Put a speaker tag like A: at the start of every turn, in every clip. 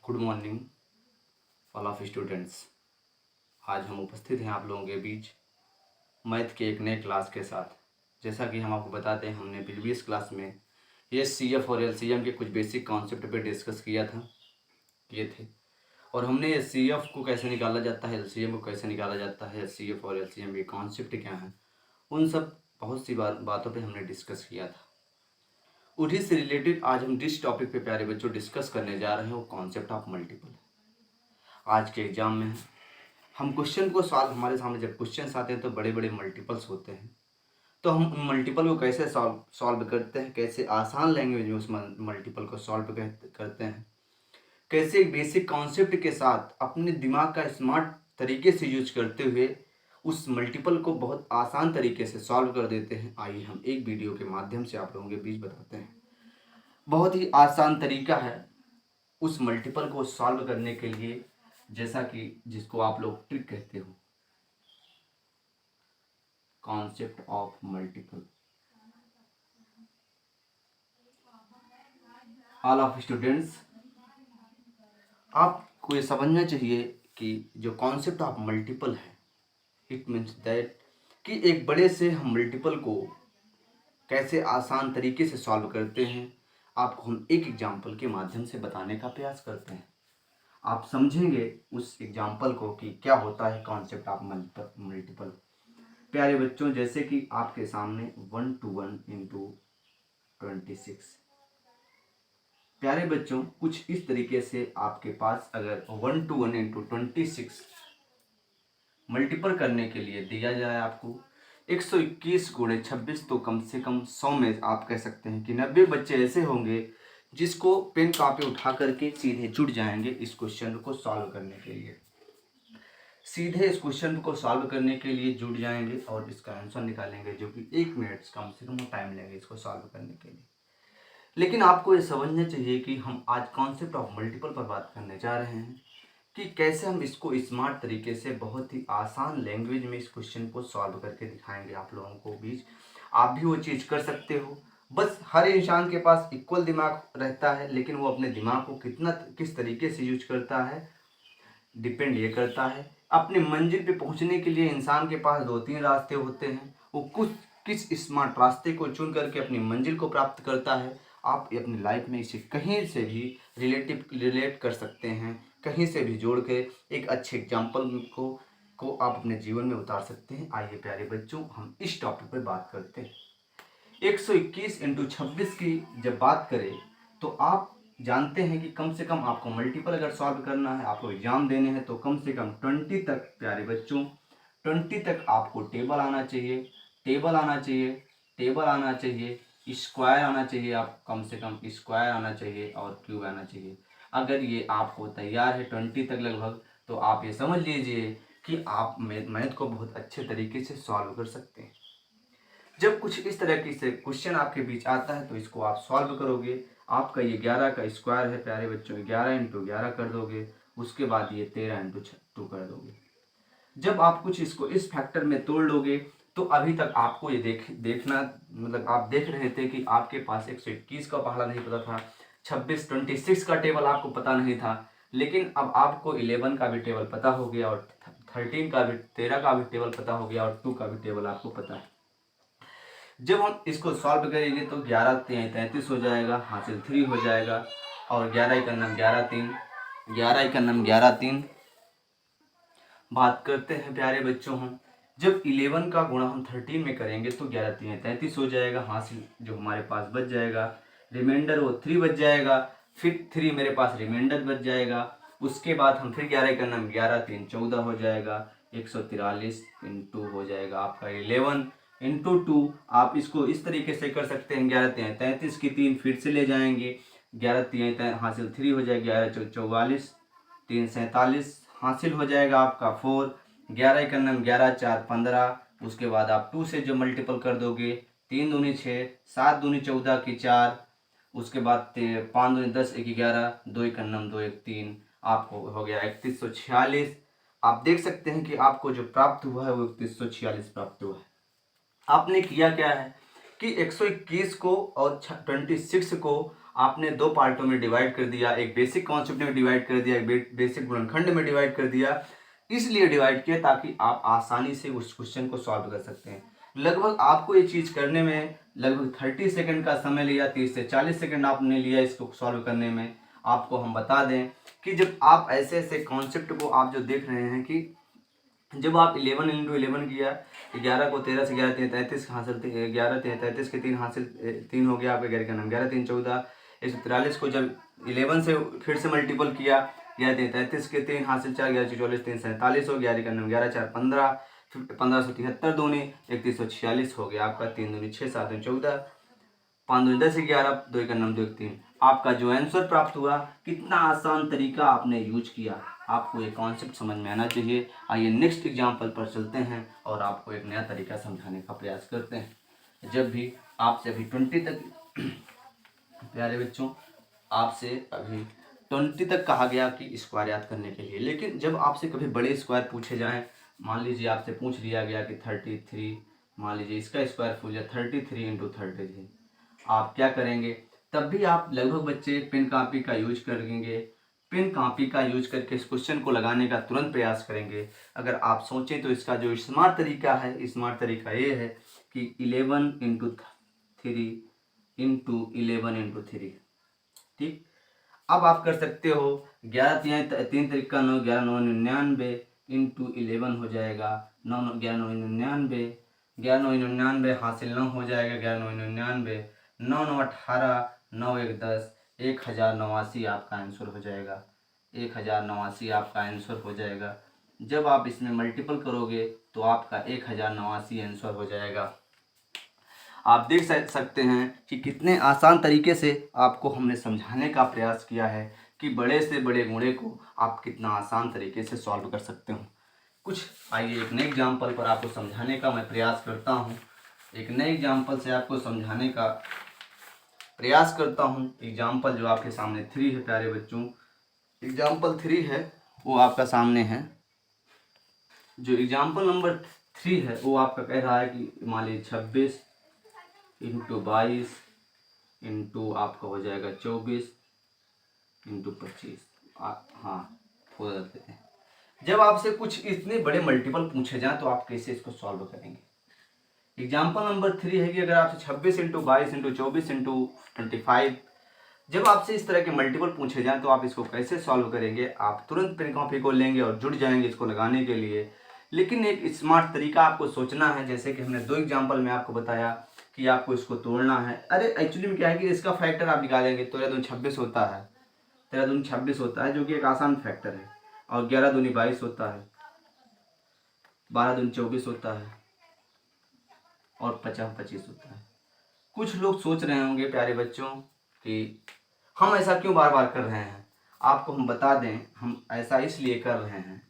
A: Good morning all of students. आज हम उपस्थित हैं आप लोगों के बीच मैथ के एक नए क्लास के साथ। जैसा कि हम आपको बताते हैं, हमने प्रीवियस क्लास में एचसीएफ और एलसीएम के कुछ बेसिक कॉन्सेप्ट पे डिस्कस किए थे और हमने एचसीएफ को कैसे निकाला जाता है, एलसीएम को कैसे निकाला जाता है, एचसीएफ और एलसीएम के कॉन्सेप्ट क्या हैं, उन सब बहुत सी बातों पर हमने डिस्कस किया था। उन्हीं से रिलेटेड आज हम जिस टॉपिक पे प्यारे बच्चों डिस्कस करने जा रहे हैं वो कॉन्सेप्ट ऑफ मल्टीपल है। आज के एग्जाम में हम क्वेश्चन को हमारे सामने जब क्वेश्चंस आते हैं तो बड़े बड़े मल्टीपल्स होते हैं, तो हम उन मल्टीपल को कैसे सॉल्व करते हैं, कैसे आसान लैंग्वेज में उस मल्टीपल को सॉल्व करते हैं, कैसे एक बेसिक कॉन्सेप्ट के साथ अपने दिमाग का स्मार्ट तरीके से यूज करते हुए उस मल्टीपल को बहुत आसान तरीके से सॉल्व कर देते हैं। आइए हम एक वीडियो के माध्यम से आप लोगों के बीच बताते हैं। बहुत ही आसान तरीका है उस मल्टीपल को सॉल्व करने के लिए, जैसा कि जिसको आप लोग ट्रिक कहते हो, concept of multiple. All of students, आपको ये समझना चाहिए कि जो कॉन्सेप्ट ऑफ मल्टीपल है, इट मीन्स दैट कि एक बड़े से हम मल्टीपल को कैसे आसान तरीके से सॉल्व करते हैं, आपको हम एक एग्जाम्पल के माध्यम से बताने का प्रयास करते हैं। आप समझेंगे उस एग्जाम्पल को कि क्या होता है कॉन्सेप्ट ऑफ मल्टीपल। प्यारे बच्चों, जैसे कि आपके सामने 1 to 1 into 26। प्यारे बच्चों, कुछ इस तरीके से आपके पास अगर 1 to 1 into 26 मल्टीपल करने के लिए दिया जाए आपको 121 गुणे 26, तो कम से कम 100 में आप कह सकते हैं कि 90 बच्चे ऐसे होंगे जिसको पेन कॉपी उठा करके सीधे जुट जाएंगे इस क्वेश्चन को सॉल्व करने के लिए। सीधे इस क्वेश्चन को सॉल्व करने के लिए जुट जाएंगे और इसका आंसर निकालेंगे, जो कि 1 मिनट कम से कम टाइम लेंगे इसको सॉल्व करने के लिए। लेकिन आपको ये समझना चाहिए कि हम आज कॉन्सेप्ट ऑफ मल्टीपल पर बात करने जा रहे हैं कि कैसे हम इसको स्मार्ट तरीके से बहुत ही आसान लैंग्वेज में इस क्वेश्चन को सॉल्व करके दिखाएंगे आप लोगों को बीच। आप भी वो चीज़ कर सकते हो। बस हर इंसान के पास इक्वल दिमाग रहता है, लेकिन वो अपने दिमाग को किस तरीके से यूज करता है डिपेंड ये करता है। अपने मंजिल पे पहुंचने के लिए इंसान के पास 2-3 रास्ते होते हैं, वो किस स्मार्ट रास्ते को चुन करके अपनी मंजिल को प्राप्त करता है। आप अपनी लाइफ में इसे कहीं से भी रिलेट कर सकते हैं, कहीं से भी जोड़ के एक अच्छे एग्जाम्पल को आप अपने जीवन में उतार सकते हैं। आइए प्यारे बच्चों, हम इस टॉपिक पर बात करते हैं। 121 into 26 की जब बात करें तो आप जानते हैं कि कम से कम आपको मल्टीपल अगर सॉल्व करना है, आपको एग्जाम देने हैं, तो कम से कम 20 तक प्यारे बच्चों 20 तक आपको टेबल आना चाहिए, टेबल आना चाहिए, टेबल आना चाहिए, स्क्वायर आना चाहिए, आप कम से कम स्क्वायर आना चाहिए और क्यूब आना चाहिए। अगर ये आपको तैयार है 20 तक लगभग, तो आप ये समझ लीजिए कि आप मैथ को बहुत अच्छे तरीके से सॉल्व कर सकते हैं। जब कुछ इस तरह की से क्वेश्चन आपके बीच आता है तो इसको आप सॉल्व करोगे। आपका ये 11 का स्क्वायर है प्यारे बच्चों, 11 into 11 कर दोगे, उसके बाद ये 13 into 2 कर दोगे। जब आप कुछ इसको इस फैक्टर में तोड़ लोगे तो अभी तक आपको ये देखना मतलब आप देख रहे थे कि आपके पास 121 का पहाड़ा नहीं पता था, 26 का टेबल आपको पता नहीं था, लेकिन अब आपको 11 का भी टेबल पता हो गया और 13 का भी 13 का भी टेबल पता हो गया और 2 का भी टेबल आपको पता है। जब हम इसको सॉल्व करेंगे तो 11 3 33 हो जाएगा, हासिल 3 हो जाएगा और 11 का नम 11 3, 11 का नम 11 3। बात करते हैं प्यारे बच्चों हम, जब 11 का गुणा हम 13 में करेंगे तो 11 3 33 हो जाएगा, हासिल जो हमारे पास बच जाएगा, रिमाइंडर वो 3 बच जाएगा, फिर 3 मेरे पास रिमाइंडर बच जाएगा। उसके बाद हम फिर 11 का नम 11 3 14 हो जाएगा, 143 इंटू हो जाएगा आपका 11 इंटू 2। आप इसको इस तरीके से कर सकते हैं, 11 3 33 की 3 फिर से ले जाएंगे, 11 3 हासिल 3 हो जाएगा, 11 44 3 47 हासिल हो जाएगा आपका 4, 11 का नम 11 4 15। उसके बाद आप 2 से जो मल्टीपल कर दोगे, 3 दूनी 6, 7 दूनी 14 की 4, उसके बाद 5 दूनी 10 1 11, 2 का नम 2 1 3, आपको हो गया 3146। आप देख सकते हैं कि आपको जो प्राप्त हुआ है वो 3146 प्राप्त हुआ है। आपने किया क्या है कि 121 को और 26 को आपने दो पार्टों में डिवाइड कर दिया, एक बेसिक कॉन्सेप्ट में डिवाइड कर दिया, एक बेसिक गुणनखंड में डिवाइड कर दिया। इसलिए डिवाइड किया ताकि आप आसानी से उस क्वेश्चन को सॉल्व कर सकते हैं। लगभग आपको ये चीज़ करने में लगभग 30 सेकंड का समय लिया, 30 से 40 सेकंड आपने लिया इसको सॉल्व करने में। आपको हम बता दें कि जब आप ऐसे ऐसे कॉन्सेप्ट को आप जो देख रहे हैं कि जब आप 11 इंटू 11 किया, 11 को 13 से 11 3 33 हासिल, 11 33 के 3 हासिल 3 हो गया आपका 11 का नाम, 11 3 14, 143 को जब 11 से फिर से मल्टीपल किया, 11 3 33 के 3 हासिल 4, 11 44 3 47 हो, 11 का नाम 11 4 15, 1573 दूनी 3146 हो गया आपका, 3 दूनी 6 7 दूनी 14, 5 दूनी 10 11, 2 का नाम 2 1 3। आपका जो आंसर प्राप्त हुआ, कितना आसान तरीका आपने यूज किया। आपको ये कॉन्सेप्ट समझ में आना चाहिए। आइए नेक्स्ट एग्जाम्पल पर चलते हैं और आपको एक नया तरीका समझाने का प्रयास करते हैं। जब भी आपसे अभी 20 तक प्यारे बच्चों, आपसे अभी 20 तक कहा गया कि स्क्वायर याद करने के लिए, लेकिन जब आपसे कभी बड़े स्क्वायर पूछे जाएं, मान लीजिए आपसे पूछ लिया गया कि 33, मान लीजिए इसका स्क्वायर पूछ लिया 33 इंटू 33, आप क्या करेंगे? तब भी आप लगभग बच्चे पेन कापी का यूज करेंगे। पेन कापी का यूज करके इस क्वेश्चन को लगाने का तुरंत प्रयास करेंगे। अगर आप सोचें तो इसका जो स्मार्ट तरीका है, स्मार्ट तरीका ये है कि 11 इंटू 3 इंटू 11 इंटू 3, ठीक। अब आप कर सकते हो 11 3 तरीका 9, 11 9 99 इंटू 11 हो जाएगा 9 11 9 99, 11 9 99 हासिल 9 हो जाएगा, 11 9 99, 9 9 18, 9 1 10, 1089 आपका आंसर हो जाएगा, 1089 आपका आंसर हो जाएगा। जब आप इसमें मल्टीपल करोगे तो आपका 1089 आंसर हो जाएगा। आप देख सकते हैं कि कितने आसान तरीके से आपको हमने समझाने का प्रयास किया है कि बड़े से बड़े गुणे को आप कितना आसान तरीके से सॉल्व कर सकते हो। कुछ आइए एक नए एग्जाम्पल पर आपको समझाने का मैं प्रयास करता हूँ। एक नए एग्जाम्पल से आपको समझाने का प्रयास करता हूँ। एग्जाम्पल जो आपके सामने 3 है प्यारे बच्चों, एग्जाम्पल 3 है वो आपका सामने है। जो एग्जाम्पल नंबर 3 है वो आपका कह रहा है कि मान लीजिए 26 इंटू 22 इंटू आपका हो जाएगा 24 इंटू 25। हाँ, हो जाते हैं। जब आपसे कुछ इतने बड़े मल्टीपल पूछे जाएं तो आप कैसे इसको सॉल्व करेंगे? एग्जाम्पल नंबर 3 है कि अगर आपसे 26 इंटू 22 इंटू 24 इंटू 25, जब आपसे इस तरह के मल्टीपल पूछे जाएं तो आप इसको कैसे सॉल्व करेंगे? आप तुरंत पेन कॉपी को लेंगे और जुट जाएंगे इसको लगाने के लिए। लेकिन एक स्मार्ट तरीका आपको सोचना है, जैसे कि हमने 2 एग्जाम्पल में आपको बताया कि आपको इसको तोड़ना है। अरे एक्चुअली में क्या है कि इसका फैक्टर आप निकालेंगे तो 13 दूनी 26 होता है, 13 दूनी 26 होता है जो कि एक आसान फैक्टर है, और 11 दूनी 22 होता है, 12 दूनी 24 होता है, और 50 25 होता है। कुछ लोग सोच रहे होंगे प्यारे बच्चों कि हम ऐसा क्यों बार बार कर रहे हैं। आपको हम बता दें, हम ऐसा इसलिए कर रहे हैं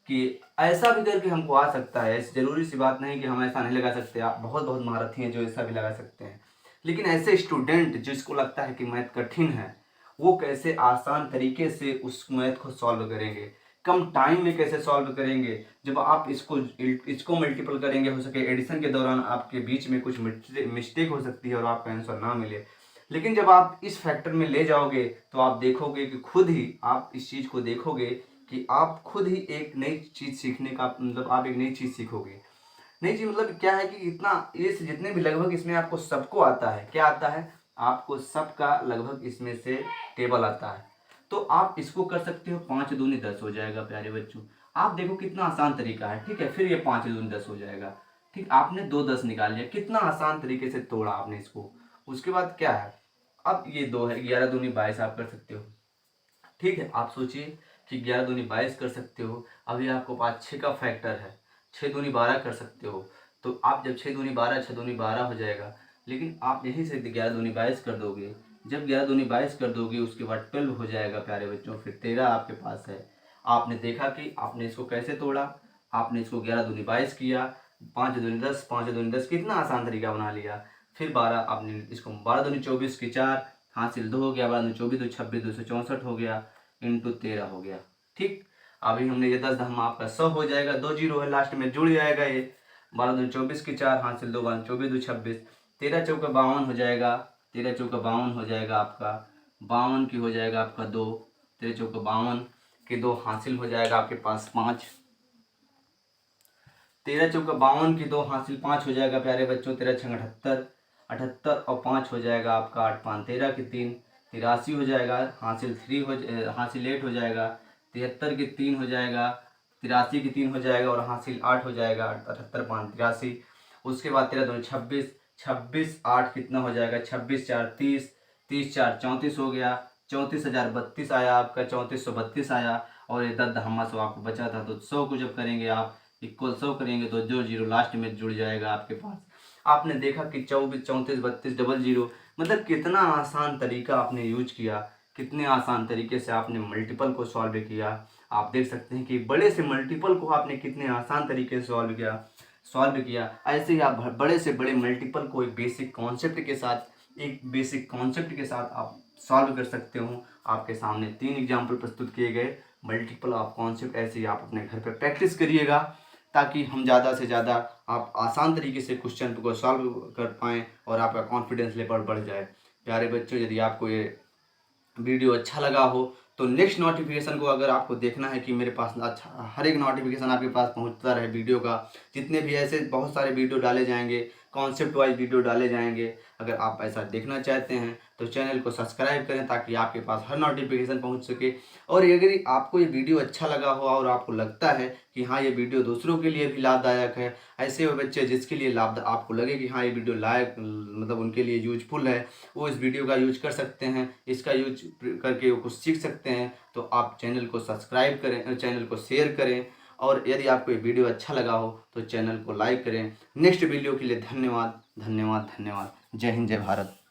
A: कि ऐसा भी करके हमको आ सकता है। ऐसी ज़रूरी सी बात नहीं कि हम ऐसा नहीं लगा सकते। आप बहुत बहुत महारथी हैं जो ऐसा भी लगा सकते हैं। लेकिन ऐसे स्टूडेंट जिसको लगता है कि मैथ कठिन है, वो कैसे आसान तरीके से उस मैथ को सॉल्व करेंगे, कम टाइम में कैसे सॉल्व करेंगे। जब आप इसको मल्टीपल करेंगे, हो सके एडिशन के दौरान आपके बीच में कुछ मिस्टेक हो सकती है और आपका आंसर ना मिले। लेकिन जब आप इस फैक्टर में ले जाओगे तो आप देखोगे कि खुद ही आप इस चीज़ को देखोगे कि आप खुद ही एक नई चीज़ सीखने का मतलब आप एक नई चीज़ सीखोगे। नई चीज़ मतलब क्या है कि इतना ये से जितने भी लगभग इसमें आपको सबको आता है। क्या आता है? आपको सबका लगभग इसमें से टेबल आता है। तो आप इसको कर सकते हो, 5 दूनी 10 हो जाएगा प्यारे बच्चों। आप देखो कितना आसान तरीका है, ठीक है। फिर ये 5 दूनी 10 हो जाएगा, ठीक। आपने 2 10 निकाल लिया, कितना आसान तरीके से तोड़ा आपने इसको। उसके बाद क्या है, अब ये 2 है, 11 दूनी 22 आप कर सकते हो, ठीक है। आप सोचिए कि 11 दूनी 22 कर सकते हो। अभी आपको पास 6 का फैक्टर है, 6 दूनी 12 कर सकते हो। तो आप जब 6 दूनी 12, 6 दूनी 12 हो जाएगा। लेकिन आप यहीं से 11 दूनी 22 कर दोगे। जब 11 दूनी 22 कर दोगे उसके बाद 12 हो जाएगा प्यारे बच्चों, फिर 13 आपके पास है। आपने देखा कि आपने इसको कैसे तोड़ा। आपने इसको 11 दूनी 22 किया, 5 दूनी 10, 5 दूनी 10, कितना आसान तरीका बना लिया। फिर 12, आपने इसको 12 दूनी 24 की 4 हासिल 2 हो गया, 12 दूनी 24 2 26 264 हो गया, इंटू 13 हो गया, ठीक। अभी हमने ये 10 धमा आपका 100 हो जाएगा, 2 जीरो है लास्ट में, जुड़ जाएगा ये। 12 दूनी 24 की 4 हासिल 2 12 24 2 26, 13 चौके 52 हो जाएगा, 13 चौका 52 हो जाएगा आपका, 52 की हो जाएगा आपका 2, 13 चौका 52 के 2 हासिल हो जाएगा आपके पास 5, 13 चौका 52 की 2 हासिल 5 हो जाएगा प्यारे बच्चों, 13 छंग 78, 78 और 5 हो जाएगा आपका 8 5 13 की 3, 83 हो जाएगा, हासिल 8 हो जाएगा, 73 की 3 हो जाएगा, 83 की 3 हो जाएगा और हासिल 8 हो जाएगा, 78 5 83। उसके बाद 13 दूनी 26, 26 8 कितना हो जाएगा, 26 4 30, 30 4 34 हो गया, 34,032 आया आपका, 3432 आया। और ये 10 धम्मा 100 आपको बचा था, तो 100 को जब करेंगे आप इक्वल 100 करेंगे तो जो जीरो लास्ट में जुड़ जाएगा आपके पास। आपने देखा कि 24 34 32 डबल जीरो, मतलब कितना आसान तरीका आपने यूज किया, कितने आसान तरीके से आपने मल्टीपल को सॉल्व किया। आप देख सकते हैं कि बड़े से मल्टीपल को आपने कितने आसान तरीके से सॉल्व किया। ऐसे ही आप बड़े से बड़े मल्टीपल को एक बेसिक कॉन्सेप्ट के साथ आप सॉल्व कर सकते हो। आपके सामने 3 एग्जाम्पल प्रस्तुत किए गए मल्टीपल ऑफ कॉन्सेप्ट। ऐसे ही आप अपने घर पे प्रैक्टिस करिएगा ताकि हम ज़्यादा से ज़्यादा आप आसान तरीके से क्वेश्चन को सॉल्व कर पाएँ और आपका कॉन्फिडेंस लेवल बढ़ जाए। प्यारे बच्चों, यदि आपको ये वीडियो अच्छा लगा हो तो नेक्स्ट नोटिफिकेशन को अगर आपको देखना है कि मेरे पास अच्छा हर एक नोटिफिकेशन आपके पास पहुंचता रहे वीडियो का, जितने भी ऐसे बहुत सारे वीडियो डाले जाएंगे, कॉन्सेप्ट वाइज वीडियो डाले जाएंगे, अगर आप ऐसा देखना चाहते हैं तो चैनल को सब्सक्राइब करें ताकि आपके पास हर नोटिफिकेशन पहुंच सके। और अगर आपको ये वीडियो अच्छा लगा हो और आपको लगता है कि हाँ ये वीडियो दूसरों के लिए भी लाभदायक है, ऐसे बच्चे जिसके लिए लाभ आपको लगे कि हाँ ये वीडियो लायक मतलब उनके लिए यूजफुल है, वो इस वीडियो का यूज कर सकते हैं, इसका यूज करके वो कुछ सीख सकते हैं, तो आप चैनल को सब्सक्राइब करें, चैनल को शेयर करें। और यदि आपको ये वीडियो अच्छा लगा हो तो चैनल को लाइक करें। नेक्स्ट वीडियो के लिए धन्यवाद धन्यवाद धन्यवाद। जय हिंद जय भारत।